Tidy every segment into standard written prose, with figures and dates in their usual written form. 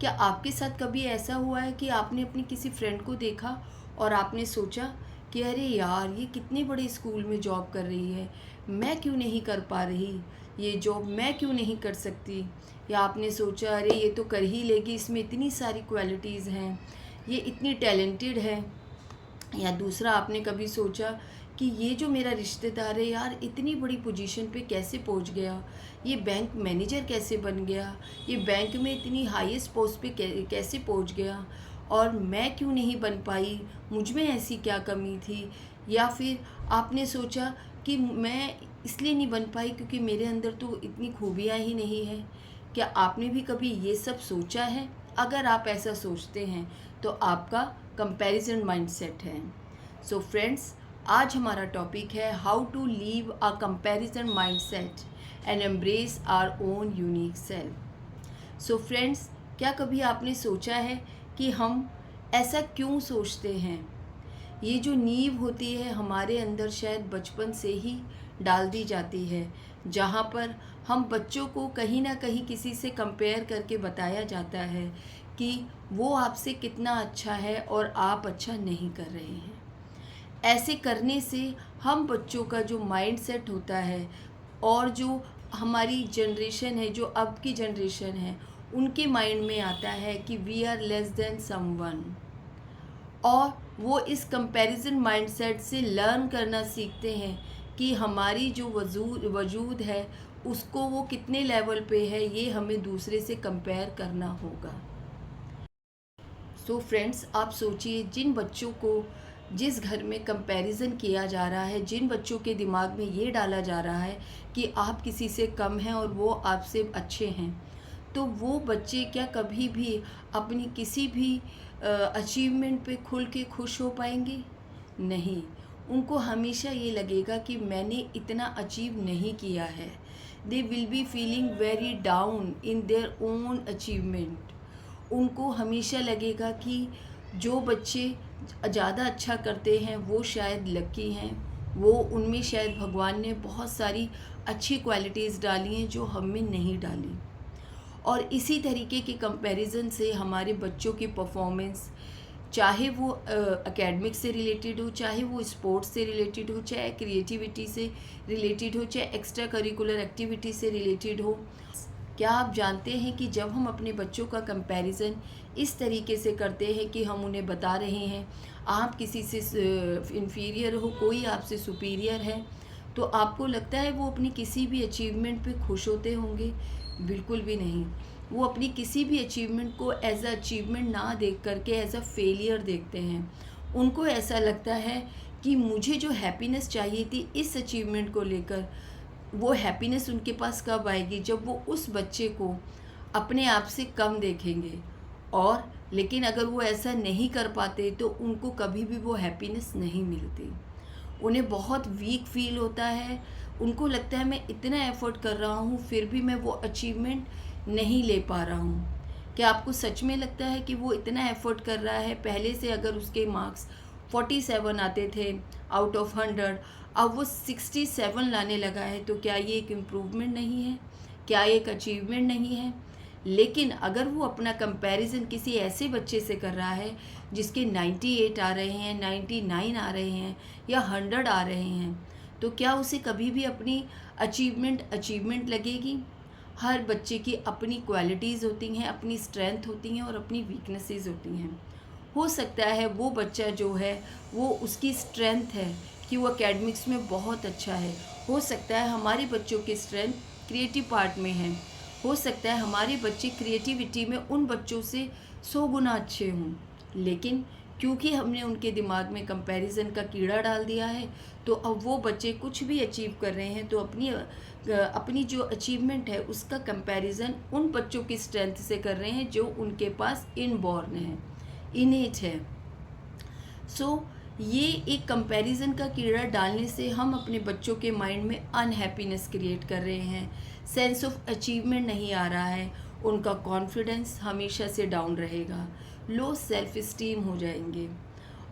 क्या आपके साथ कभी ऐसा हुआ है कि आपने अपनी किसी फ्रेंड को देखा और आपने सोचा कि अरे यार, ये कितने बड़े स्कूल में जॉब कर रही है, मैं क्यों नहीं कर पा रही ये जॉब, मैं क्यों नहीं कर सकती? या आपने सोचा अरे ये तो कर ही लेगी, इसमें इतनी सारी क्वालिटीज़ हैं, ये इतनी टैलेंटेड है। या दूसरा, आपने कभी सोचा कि ये जो मेरा रिश्तेदार है यार, इतनी बड़ी पोजीशन पे कैसे पहुंच गया, ये बैंक मैनेजर कैसे बन गया, ये बैंक में इतनी हाईएस्ट पोस्ट पे कैसे पहुंच गया, और मैं क्यों नहीं बन पाई, मुझ में ऐसी क्या कमी थी? या फिर आपने सोचा कि मैं इसलिए नहीं बन पाई क्योंकि मेरे अंदर तो इतनी खूबियाँ ही नहीं है। क्या आपने भी कभी ये सब सोचा है? अगर आप ऐसा सोचते हैं तो आपका कंपैरिजन माइंडसेट है। सो फ्रेंड्स, आज हमारा टॉपिक है how to leave a comparison mindset and embrace our own unique self. So friends, क्या कभी आपने सोचा है कि हम ऐसा क्यों सोचते हैं? ये जो नींव होती है हमारे अंदर शायद बचपन से ही डाल दी जाती है, जहाँ पर हम बच्चों को कहीं ना कहीं किसी से कंपेयर करके बताया जाता है कि वो आपसे कितना अच्छा है और आप अच्छा नहीं कर रहे हैं। ऐसे करने से हम बच्चों का जो माइंड सेट होता है, और जो हमारी जनरेशन है, जो अब की जनरेशन है, उनके माइंड में आता है कि we are less than someone, और वो इस कंपैरिजन माइंडसेट से लर्न करना सीखते हैं कि हमारी जो वजूद है उसको वो कितने लेवल पे है, ये हमें दूसरे से कंपेयर करना होगा। सो फ्रेंड्स, आप सोचिए, जिन बच्चों को जिस घर में कंपैरिजन किया जा रहा है, जिन बच्चों के दिमाग में ये डाला जा रहा है कि आप किसी से कम हैं और वो आपसे अच्छे हैं, तो वो बच्चे क्या कभी भी अपनी किसी भी अचीवमेंट पे खुल के खुश हो पाएंगे? नहीं। उनको हमेशा ये लगेगा कि मैंने इतना अचीव नहीं किया है। They will be feeling very down in their own achievement. उनको हमेशा लगेगा कि जो बच्चे ज़्यादा अच्छा करते हैं वो शायद लकी हैं, वो उनमें शायद भगवान ने बहुत सारी अच्छी क्वालिटीज़ डाली हैं जो हम में नहीं डाली। और इसी तरीके के कंपैरिजन से हमारे बच्चों की परफॉर्मेंस, चाहे वो एकेडमिक से रिलेटेड हो, चाहे वो स्पोर्ट्स से रिलेटेड हो, चाहे क्रिएटिविटी से रिलेटेड हो, चाहे एक्स्ट्रा करिकुलर एक्टिविटी से रिलेटेड हो। क्या आप जानते हैं कि जब हम अपने बच्चों का कंपैरिजन इस तरीके से करते हैं कि हम उन्हें बता रहे हैं आप किसी से इन्फीरियर हो, कोई आपसे सुपीरियर है, तो आपको लगता है वो अपनी किसी भी अचीवमेंट पे खुश होते होंगे? बिल्कुल भी नहीं। वो अपनी किसी भी अचीवमेंट को एज अ अचीवमेंट ना देख करके एज अ फेलियर देखते हैं। उनको ऐसा लगता है कि मुझे जो हैप्पीनेस चाहिए थी इस अचीवमेंट को लेकर, वो हैप्पीनेस उनके पास कब आएगी? जब वो उस बच्चे को अपने आप से कम देखेंगे। और लेकिन अगर वो ऐसा नहीं कर पाते तो उनको कभी भी वो हैप्पीनेस नहीं मिलती। उन्हें बहुत वीक फील होता है। उनको लगता है मैं इतना एफर्ट कर रहा हूँ फिर भी मैं वो अचीवमेंट नहीं ले पा रहा हूँ। क्या आपको सच में लगता है कि वो इतना एफर्ट कर रहा है? पहले से अगर उसके मार्क्स 47 आते थे आउट ऑफ 100, अब वो 67 लाने लगा है, तो क्या ये एक इम्प्रूवमेंट नहीं है? क्या एक अचीवमेंट नहीं है? लेकिन अगर वो अपना कंपैरिजन किसी ऐसे बच्चे से कर रहा है जिसके 98 आ रहे हैं, 99 आ रहे हैं, या 100 आ रहे हैं, तो क्या उसे कभी भी अपनी अचीवमेंट लगेगी? हर बच्चे की अपनी क्वालिटीज़ होती हैं, अपनी स्ट्रेंथ होती हैं और अपनी वीकनेसेस होती हैं। हो सकता है वो बच्चा जो है वो उसकी स्ट्रेंथ है कि वो एकेडमिक्स में बहुत अच्छा है। हो सकता है हमारे बच्चों की स्ट्रेंथ क्रिएटिव पार्ट में है। हो सकता है हमारे बच्चे क्रिएटिविटी में उन बच्चों से 100 गुना अच्छे हों, लेकिन क्योंकि हमने उनके दिमाग में कंपैरिजन का कीड़ा डाल दिया है, तो अब वो बच्चे कुछ भी अचीव कर रहे हैं तो अपनी जो अचीवमेंट है उसका कंपैरिजन उन बच्चों की स्ट्रेंथ से कर रहे हैं जो उनके पास इनबॉर्न है, इनेट है। सो ये एक कंपैरिजन का कीड़ा डालने से हम अपने बच्चों के माइंड में अनहैप्पीनेस क्रिएट कर रहे हैं, सेंस ऑफ अचीवमेंट नहीं आ रहा है, उनका कॉन्फिडेंस हमेशा से डाउन रहेगा, लो सेल्फ इस्टीम हो जाएंगे,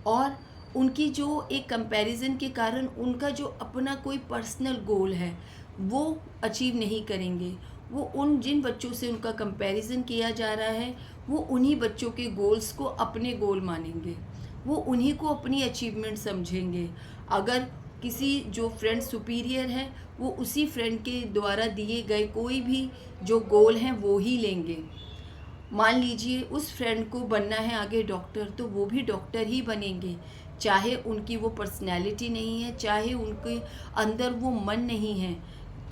और उनकी जो एक कंपैरिजन के कारण उनका जो अपना कोई पर्सनल गोल है वो अचीव नहीं करेंगे। वो उन जिन बच्चों से उनका कंपैरिजन किया जा रहा है वो उन्हीं बच्चों के गोल्स को अपने गोल मानेंगे, वो उन्हीं को अपनी अचीवमेंट समझेंगे। अगर किसी जो फ्रेंड सुपीरियर है, वो उसी फ्रेंड के द्वारा दिए गए कोई भी जो गोल हैं वो ही लेंगे। मान लीजिए उस फ्रेंड को बनना है आगे डॉक्टर, तो वो भी डॉक्टर ही बनेंगे, चाहे उनकी वो पर्सनैलिटी नहीं है, चाहे उनके अंदर वो मन नहीं है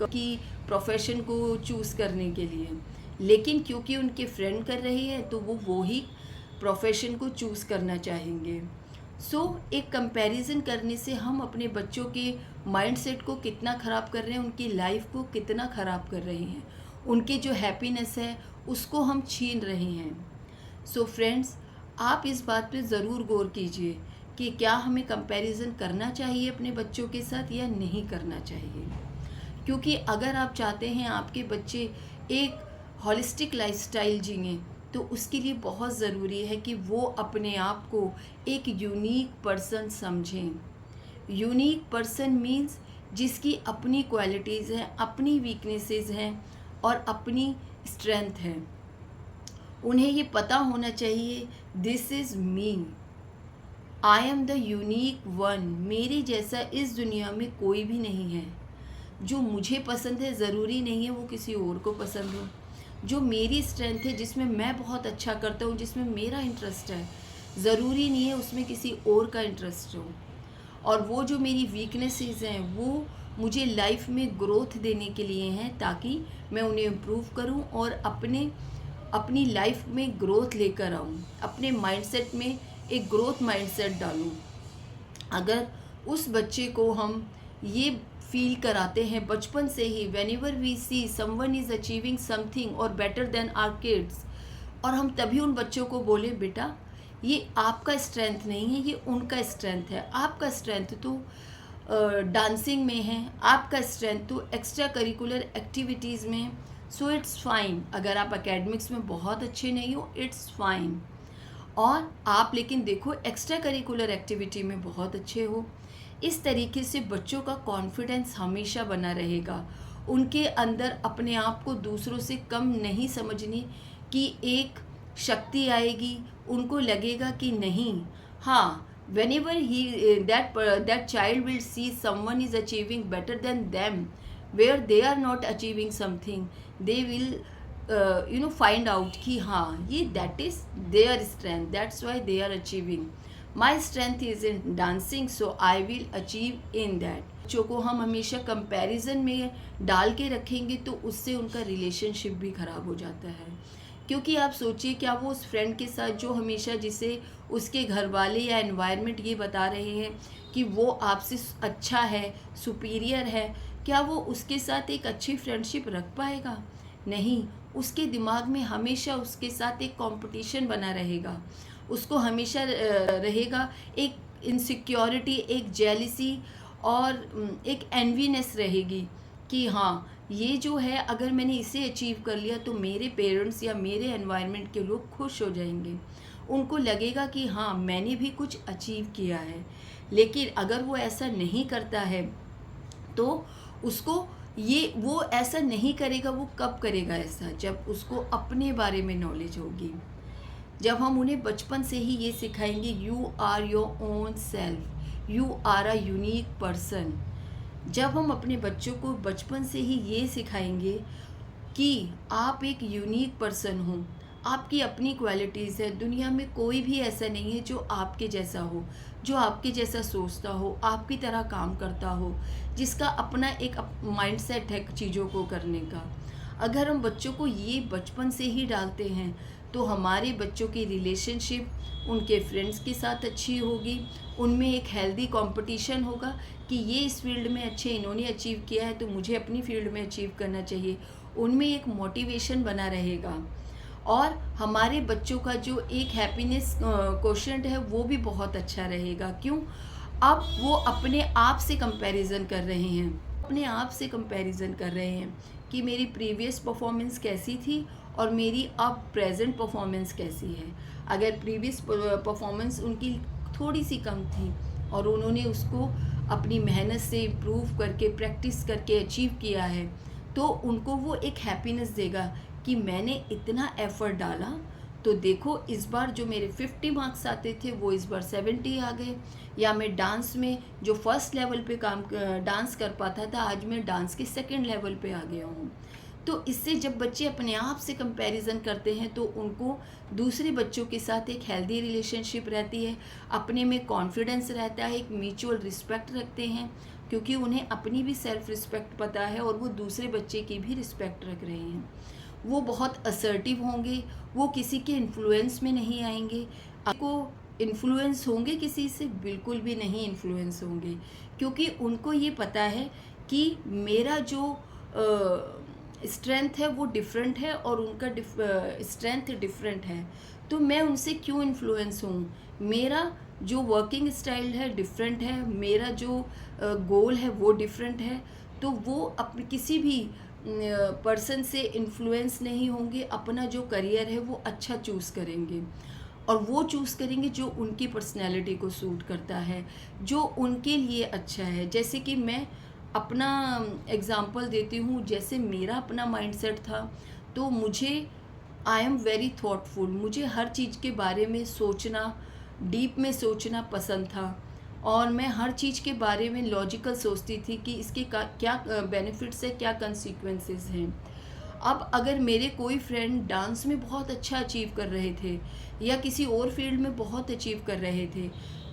कि प्रोफेशन को चूज़ करने के लिए, लेकिन क्योंकि उनके फ्रेंड कर रही है तो वो ही प्रोफेशन को चूज़ करना चाहेंगे। एक कंपैरिजन करने से हम अपने बच्चों के माइंडसेट को कितना ख़राब कर रहे हैं, उनकी लाइफ को कितना ख़राब कर रहे हैं, उनके जो हैप्पीनेस है उसको हम छीन रहे हैं। फ्रेंड्स, आप इस बात पे ज़रूर गौर कीजिए कि क्या हमें कंपैरिजन करना चाहिए अपने बच्चों के साथ या नहीं करना चाहिए। क्योंकि अगर आप चाहते हैं आपके बच्चे एक हॉलिस्टिक लाइफस्टाइल जिएं, तो उसके लिए बहुत ज़रूरी है कि वो अपने आप को एक यूनिक पर्सन समझें। यूनिक पर्सन मीन्स जिसकी अपनी क्वालिटीज़ हैं, अपनी वीकनेसेस हैं और अपनी स्ट्रेंथ है। उन्हें ये पता होना चाहिए, this is me, I am the unique one. मेरे जैसा इस दुनिया में कोई भी नहीं है। जो मुझे पसंद है ज़रूरी नहीं है वो किसी और को पसंद हो। जो मेरी स्ट्रेंथ है, जिसमें मैं बहुत अच्छा करता हूँ, जिसमें मेरा इंटरेस्ट है, ज़रूरी नहीं है उसमें किसी और का इंटरेस्ट हो। और वो जो मेरी वीकनेसेस हैं वो मुझे लाइफ में ग्रोथ देने के लिए हैं, ताकि मैं उन्हें इम्प्रूव करूं और अपनी लाइफ में ग्रोथ लेकर आऊं, अपने माइंडसेट में एक ग्रोथ माइंडसेट डालूं। अगर उस बच्चे को हम ये फील कराते हैं बचपन से ही, whenever we see someone is achieving something और बेटर देन आवर किड्स, और हम तभी उन बच्चों को बोले बेटा ये आपका स्ट्रेंथ नहीं है, ये उनका स्ट्रेंथ है। आपका स्ट्रेंथ तो डांसिंग में है, आपका स्ट्रेंथ तो एक्स्ट्रा करिकुलर एक्टिविटीज़ में है। It's fine. अगर आप एकेडमिक्स में बहुत अच्छे नहीं हो, इट्स फाइन। और आप लेकिन देखो एक्स्ट्रा करिकुलर एक्टिविटी में बहुत अच्छे हो। इस तरीके से बच्चों का कॉन्फिडेंस हमेशा बना रहेगा। उनके अंदर अपने आप को दूसरों से कम नहीं समझने की एक शक्ति आएगी। उनको लगेगा कि नहीं, हाँ, whenever that child will see someone is achieving better than them, where they are not achieving something, they will find out कि हाँ ये that is their strength, that's why they are achieving. My strength is in dancing, so I will achieve in that. बच्चों को हम हमेशा comparison में डाल के रखेंगे तो उससे उनका रिलेशनशिप भी ख़राब हो जाता है। क्योंकि आप सोचिए, क्या वो उस फ्रेंड के साथ जो हमेशा जिसे उसके घर वाले या एनवायरनमेंट ये बता रहे हैं कि वो आपसे अच्छा है, सुपीरियर है, क्या वो उसके साथ एक अच्छी फ्रेंडशिप रख पाएगा? नहीं। उसके दिमाग में हमेशा उसके साथ एक कंपटीशन बना रहेगा। उसको हमेशा रहेगा एक इनसिक्योरिटी, एक जेलिसी और एक एनवीनेस रहेगी कि हाँ ये जो है, अगर मैंने इसे अचीव कर लिया तो मेरे पेरेंट्स या मेरे एनवायरनमेंट के लोग खुश हो जाएंगे। उनको लगेगा कि हाँ मैंने भी कुछ अचीव किया है। लेकिन अगर वो ऐसा नहीं करता है तो उसको वो ऐसा नहीं करेगा। वो कब करेगा ऐसा? जब उसको अपने बारे में नॉलेज होगी। जब हम उन्हें बचपन से ही ये सिखाएंगे, you are your own self, you are a unique person. जब हम अपने बच्चों को बचपन से ही ये सिखाएंगे कि आप एक यूनिक पर्सन हो, आपकी अपनी क्वालिटीज़ है, दुनिया में कोई भी ऐसा नहीं है जो आपके जैसा हो, जो आपके जैसा सोचता हो, आपकी तरह काम करता हो, जिसका अपना एक माइंडसेट है चीज़ों को करने का। अगर हम बच्चों को ये बचपन से ही डालते हैं तो हमारे बच्चों की रिलेशनशिप उनके फ्रेंड्स के साथ अच्छी होगी। उनमें एक हेल्दी कंपटीशन होगा कि ये इस फील्ड में अच्छे, इन्होंने अचीव किया है तो मुझे अपनी फील्ड में अचीव करना चाहिए। उनमें एक मोटिवेशन बना रहेगा और हमारे बच्चों का जो एक हैप्पीनेस कोशेंट है वो भी बहुत अच्छा रहेगा। क्यों? अब वो अपने आप से कंपैरिजन कर रहे हैं, अपने आप से कंपैरिजन कर रहे हैं कि मेरी प्रीवियस परफॉर्मेंस कैसी थी और मेरी अब प्रेजेंट परफॉर्मेंस कैसी है। अगर प्रीवियस परफॉर्मेंस उनकी थोड़ी सी कम थी और उन्होंने उसको अपनी मेहनत से इम्प्रूव करके, प्रैक्टिस करके अचीव किया है, तो उनको वो एक हैप्पीनेस देगा कि मैंने इतना एफ़र्ट डाला तो देखो इस बार जो मेरे 50 मार्क्स आते थे वो इस बार 70 आ गए। या मैं डांस में जो फर्स्ट लेवल पे डांस कर पाता था, आज मैं डांस के सेकंड लेवल पे आ गया हूँ। तो इससे जब बच्चे अपने आप से कंपैरिजन करते हैं तो उनको दूसरे बच्चों के साथ एक हेल्दी रिलेशनशिप रहती है, अपने में कॉन्फिडेंस रहता है, एक म्यूचुअल रिस्पेक्ट रखते हैं, क्योंकि उन्हें अपनी भी सेल्फ रिस्पेक्ट पता है और वो दूसरे बच्चे की भी रिस्पेक्ट रख रहे हैं। वो बहुत असर्टिव होंगे, वो किसी के इन्फ्लुएंस में नहीं आएंगे। आपको इन्फ्लुएंस होंगे किसी से? बिल्कुल भी नहीं इन्फ्लुएंस होंगे, क्योंकि उनको ये पता है कि मेरा जो स्ट्रेंथ है वो डिफरेंट है और उनका स्ट्रेंथ डिफरेंट है। तो मैं उनसे क्यों इन्फ्लुएंस हूँ? मेरा जो वर्किंग स्टाइल है डिफरेंट है, मेरा जो गोल है वो डिफरेंट है। तो वो अपने किसी भी पर्सन से इन्फ्लुएंस नहीं होंगे, अपना जो करियर है वो अच्छा चूज़ करेंगे और वो चूज़ करेंगे जो उनकी पर्सनैलिटी को सूट करता है, जो उनके लिए अच्छा है। जैसे कि मैं अपना एग्ज़ाम्पल देती हूँ, जैसे मेरा अपना माइंडसेट था, तो मुझे आई एम वेरी थॉटफुल, मुझे हर चीज़ के बारे में सोचना, डीप में सोचना पसंद था और मैं हर चीज़ के बारे में लॉजिकल सोचती थी कि इसके क्या बेनिफिट्स है, क्या कंसिक्वेंसेस हैं। अब अगर मेरे कोई फ्रेंड डांस में बहुत अच्छा अचीव कर रहे थे या किसी और फील्ड में बहुत अचीव कर रहे थे,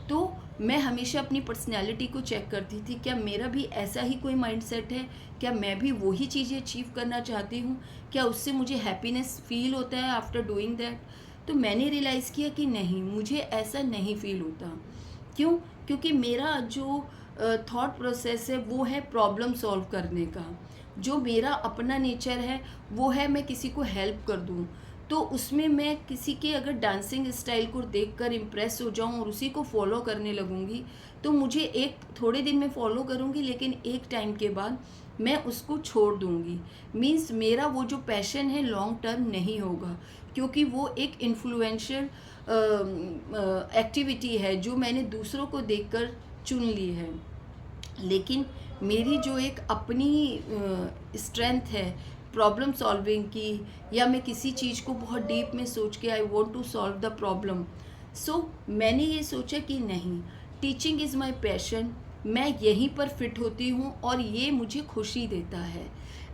तो मैं हमेशा अपनी पर्सनैलिटी को चेक करती थी, क्या मेरा भी ऐसा ही कोई माइंडसेट है, क्या मैं भी वही चीज़ें अचीव करना चाहती हूँ, क्या उससे मुझे हैप्पीनेस फील होता है आफ्टर डूइंग दैट। तो मैंने रियलाइज़ किया कि नहीं, मुझे ऐसा नहीं फील होता। क्यों? क्योंकि मेरा जो थॉट प्रोसेस है वो है प्रॉब्लम सॉल्व करने का। जो मेरा अपना नेचर है वो है मैं किसी को हेल्प कर दूँ, तो उसमें मैं किसी के अगर डांसिंग स्टाइल को देखकर इम्प्रेस हो जाऊँ और उसी को फॉलो करने लगूँगी, तो मुझे एक थोड़े दिन में फॉलो करूँगी, लेकिन एक टाइम के बाद मैं उसको छोड़ दूँगी। मीन्स मेरा वो जो पैशन है लॉन्ग टर्म नहीं होगा, क्योंकि वो एक इन्फ्लुएंशियल एक्टिविटी है जो मैंने दूसरों को देखकर चुन ली है। लेकिन मेरी जो एक अपनी स्ट्रेंथ है प्रॉब्लम सॉल्विंग की, या मैं किसी चीज़ को बहुत डीप में सोच के I want to solve the problem, so मैंने ये सोचा कि नहीं, टीचिंग इज़ माई पैशन, मैं यहीं पर फिट होती हूँ और ये मुझे खुशी देता है।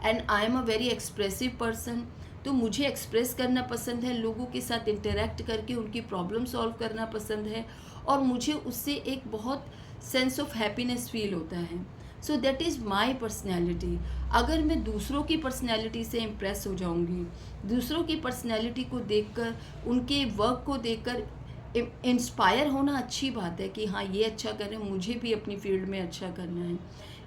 And I am a very expressive person, तो मुझे एक्सप्रेस करना पसंद है, लोगों के साथ इंटरेक्ट करके उनकी प्रॉब्लम सॉल्व करना पसंद है और मुझे उससे एक बहुत सेंस ऑफ हैप्पीनेस फील होता है। So that is my personality. अगर मैं दूसरों की पर्सनैलिटी से इम्प्रेस हो जाऊंगी, दूसरों की पर्सनैलिटी को देखकर, उनके वर्क को देखकर इंस्पायर होना अच्छी बात है कि हाँ ये अच्छा कर रहे हैं, मुझे भी अपनी फील्ड में अच्छा करना है।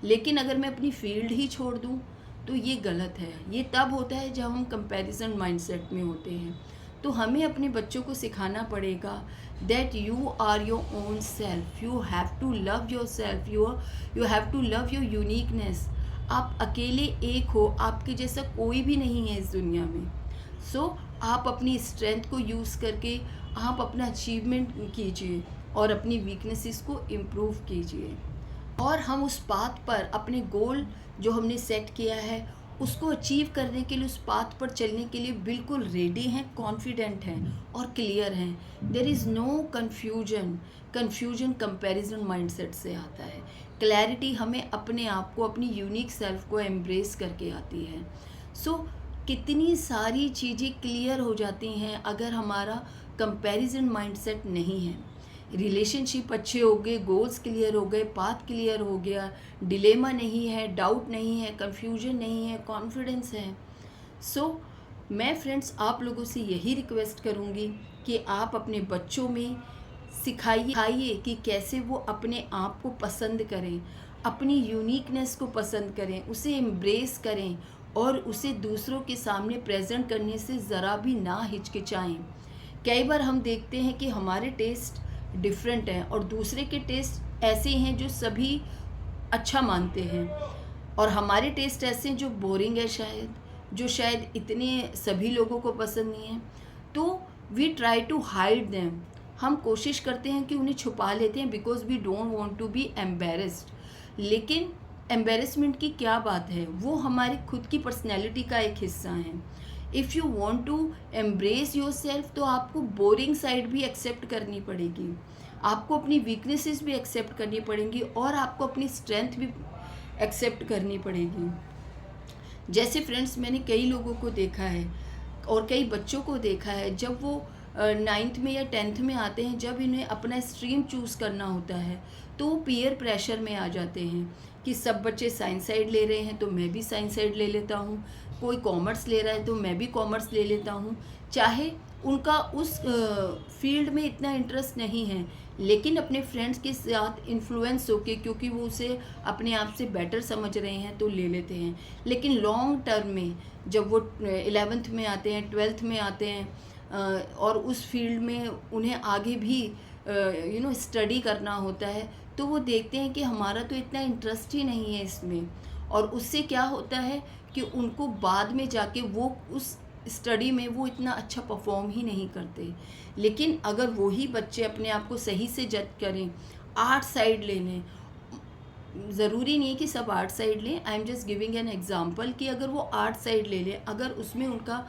लेकिन अगर मैं अपनी फील्ड ही छोड़ दूँ तो ये गलत है। ये तब होता है जब हम कंपैरिजन माइंडसेट में होते हैं। तो हमें अपने बच्चों को सिखाना पड़ेगा that you are your own self, you have to love your self, you have to love your uniqueness. आप अकेले एक हो, आपके जैसा कोई भी नहीं है इस दुनिया में। सो आप अपनी स्ट्रेंथ को यूज़ करके आप अपना अचीवमेंट कीजिए और अपनी वीकनेसेस को इम्प्रूव कीजिए, और हम उस पाथ पर अपने गोल जो हमने सेट किया है उसको अचीव करने के लिए, उस पाथ पर चलने के लिए बिल्कुल रेडी हैं, कॉन्फिडेंट हैं और क्लियर हैं। There is no confusion. Confusion comparison mindset से आता है। क्लैरिटी हमें अपने आप को, अपनी यूनिक सेल्फ को एम्ब्रेस करके आती है। सो कितनी सारी चीज़ें क्लियर हो जाती हैं अगर हमारा कंपैरिजन माइंडसेट नहीं है। रिलेशनशिप अच्छे हो गए, गोल्स क्लियर हो गए, पाथ क्लियर हो गया, डिलेमा नहीं है, डाउट नहीं है, कन्फ्यूजन नहीं है, कॉन्फिडेंस है। सो मैं फ्रेंड्स आप लोगों से यही रिक्वेस्ट करूँगी कि आप अपने बच्चों में सिखाइए कि कैसे वो अपने आप को पसंद करें, अपनी यूनिकनेस को पसंद करें, उसे एम्ब्रेस करें और उसे दूसरों के सामने प्रेजेंट करने से ज़रा भी ना हिचकिचाएं। कई बार हम देखते हैं कि हमारे टेस्ट डिफरेंट हैं और दूसरे के टेस्ट ऐसे हैं जो सभी अच्छा मानते हैं, और हमारे टेस्ट ऐसे हैं जो बोरिंग है, शायद जो शायद इतने सभी लोगों को पसंद नहीं है। तो we try to hide them, हम कोशिश करते हैं कि उन्हें छुपा लेते हैं because we don't want to be embarrassed. लेकिन एम्बेरसमेंट की क्या बात है, वो हमारी खुद की पर्सनैलिटी का एक हिस्सा है। If you want to embrace yourself, तो आपको बोरिंग साइड भी एक्सेप्ट करनी पड़ेगी, आपको अपनी वीकनेसेस भी एक्सेप्ट करनी पड़ेंगी, और आपको अपनी स्ट्रेंथ भी एक्सेप्ट करनी पड़ेगी। जैसे फ्रेंड्स, मैंने कई लोगों को देखा है और कई बच्चों को देखा है, जब वो 9th में या 10th में आते हैं, जब इन्हें अपना स्ट्रीम चूज़ करना होता है, तो वो पीयर प्रेशर में आ जाते हैं कि सब बच्चे साइंस साइड ले रहे हैं तो मैं भी साइंस साइड ले लेता हूँ, कोई कॉमर्स ले रहा है तो मैं भी कॉमर्स ले लेता हूँ। चाहे उनका उस फील्ड में इतना इंटरेस्ट नहीं है, लेकिन अपने फ्रेंड्स के साथ इन्फ्लुएंस होके, क्योंकि वो उसे अपने आप से बेटर समझ रहे हैं, तो ले लेते हैं। लेकिन लॉन्ग टर्म में जब वो 11th में आते हैं, 12th में आते हैं, और उस फील्ड में उन्हें आगे भी स्टडी करना होता है, तो वो देखते हैं कि हमारा तो इतना इंटरेस्ट ही नहीं है इसमें, और उससे क्या होता है कि उनको बाद में जाके वो उस स्टडी में वो इतना अच्छा परफॉर्म ही नहीं करते। लेकिन अगर वही बच्चे अपने आप को सही से जज करें, आर्ट साइड ले लें, ज़रूरी नहीं है कि सब आर्ट साइड लें, I am just giving an example, कि अगर वो आर्ट साइड ले लें, अगर उसमें उनका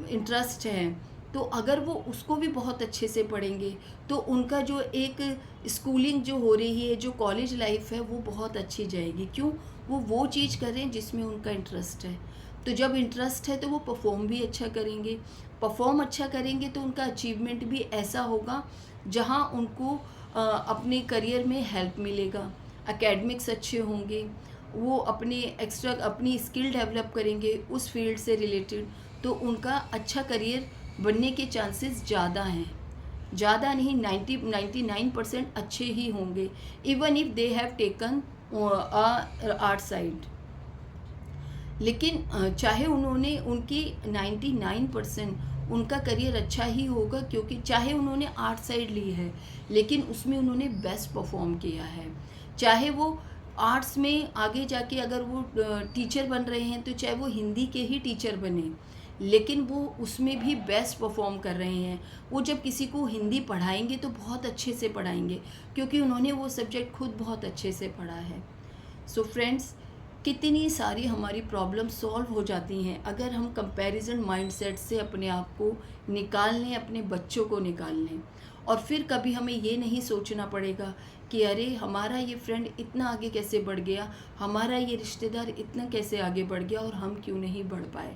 इंटरेस्ट है, तो अगर वो उसको भी बहुत अच्छे से पढ़ेंगे, तो उनका जो एक स्कूलिंग जो हो रही है, जो कॉलेज लाइफ है, वो बहुत अच्छी जाएगी। क्यों? वो चीज़ करें जिसमें उनका इंटरेस्ट है। तो जब इंटरेस्ट है तो वो परफॉर्म भी अच्छा करेंगे, परफॉर्म अच्छा करेंगे तो उनका अचीवमेंट भी ऐसा होगा जहाँ उनको अपने करियर में हेल्प मिलेगा, एकेडमिक्स अच्छे होंगे, वो अपनी स्किल डेवलप करेंगे उस फील्ड से रिलेटेड, तो उनका अच्छा करियर बनने के चांसेस ज़्यादा हैं। ज़्यादा नहीं, 99% अच्छे ही होंगे, even if they have taken art side. लेकिन चाहे उन्होंने उनकी 99% उनका करियर अच्छा ही होगा, क्योंकि चाहे उन्होंने आर्ट साइड ली है, लेकिन उसमें उन्होंने बेस्ट परफॉर्म किया है। चाहे वो आर्ट्स में आगे जाके अगर वो टीचर बन रहे हैं, तो चाहे वो हिंदी के ही टीचर बने, लेकिन वो उसमें भी बेस्ट परफॉर्म कर रहे हैं। वो जब किसी को हिंदी पढ़ाएंगे तो बहुत अच्छे से पढ़ाएंगे, क्योंकि उन्होंने वो सब्जेक्ट खुद बहुत अच्छे से पढ़ा है। सो फ्रेंड्स, कितनी सारी हमारी प्रॉब्लम सॉल्व हो जाती हैं अगर हम कंपैरिजन माइंडसेट से अपने आप को निकाल लें, अपने बच्चों को निकाल लें, और फिर कभी हमें ये नहीं सोचना पड़ेगा कि अरे हमारा ये फ्रेंड इतना आगे कैसे बढ़ गया, हमारा ये रिश्तेदार इतना कैसे आगे बढ़ गया और हम क्यों नहीं बढ़ पाए।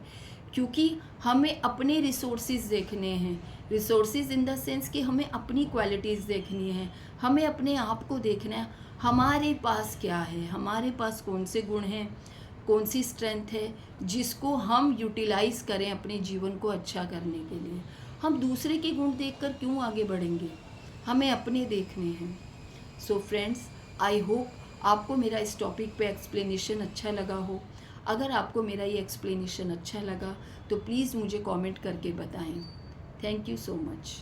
क्योंकि हमें अपने रिसोर्सेज देखने हैं, रिसोर्सेज इन द सेंस कि हमें अपनी क्वालिटीज़ देखनी है, हमें अपने आप को देखना है, हमारे पास क्या है, हमारे पास कौन से गुण हैं, कौन सी स्ट्रेंथ है, जिसको हम यूटिलाइज़ करें अपने जीवन को अच्छा करने के लिए। हम दूसरे के गुण देखकर क्यों आगे बढ़ेंगे, हमें अपने देखने हैं। सो फ्रेंड्स, आई होप आपको मेरा इस टॉपिक पे एक्सप्लेनेशन अच्छा लगा हो। अगर आपको मेरा ये एक्सप्लेनेशन अच्छा लगा तो प्लीज़ मुझे कमेंट करके बताएं। Thank you so much.